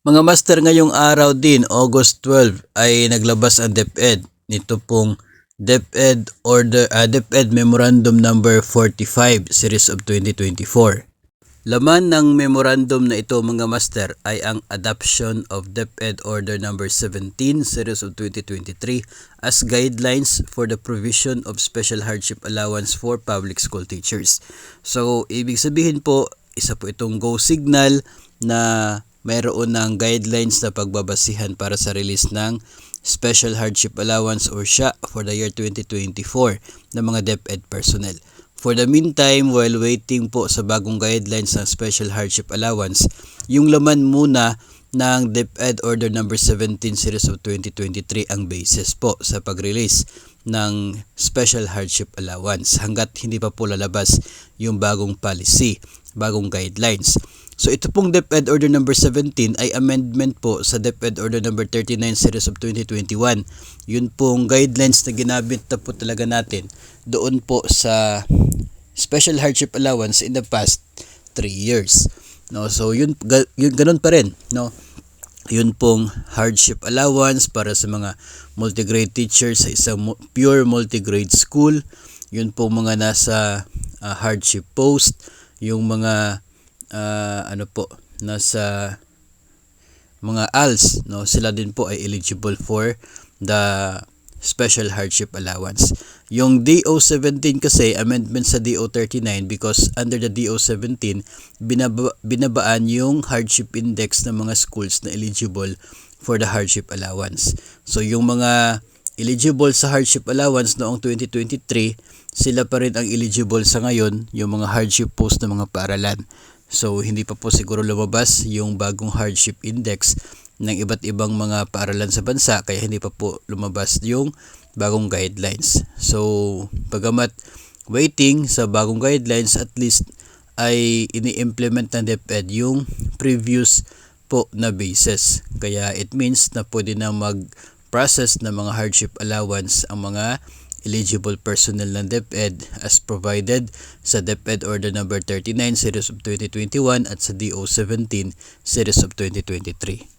Mga master, ngayong araw din, August 12, ay naglabas ang DepEd nito pong DepEd Memorandum Number 45 Series of 2024. Laman ng memorandum na ito, mga master, ay ang adoption of DepEd Order Number 17 Series of 2023 as guidelines for the provision of special hardship allowance for public school teachers. So, ibig sabihin po, isa po itong go signal na mayroon ng guidelines na pagbabasihan para sa release ng Special Hardship Allowance or SHA for the year 2024 ng mga DepEd personnel. For the meantime, while waiting po sa bagong guidelines ng Special Hardship Allowance, yung laman muna ng DepEd Order Number 17 Series of 2023 ang basis po sa pag-release ng Special Hardship Allowance hanggat hindi pa po lalabas yung bagong policy, bagong guidelines. So ito pong DepEd Order Number 17 ay amendment po sa DepEd Order Number 39 Series of 2021. Yun pong guidelines na ginamit na po talaga natin doon po sa Special Hardship Allowance in the past 3 years. No, so yun ganun pa rin, no. Yun pong hardship allowance para sa mga multigrade teachers sa isang pure multigrade school. Yun pong mga nasa hardship post, yung mga nasa mga ALS, no, sila din po ay eligible for the special hardship allowance. Yung DO17 kasi amendment sa DO39 because under the DO17 binabaan yung hardship index ng mga schools na eligible for the hardship allowance. So yung mga eligible sa hardship allowance noong 2023, sila pa rin ang eligible sa ngayon, yung mga hardship post ng mga paaralan. So hindi pa po siguro lumabas yung bagong hardship index ng iba't ibang mga paaralan sa bansa, kaya hindi pa po lumabas yung bagong guidelines. So bagamat waiting sa bagong guidelines, at least ay ini-implement ng DepEd yung previous po na basis. Kaya it means na pwede na mag-process ng mga hardship allowance ang mga eligible personnel ng DepEd as provided sa DepEd Order Number 39 Series of 2021 at sa DO17 Series of 2023.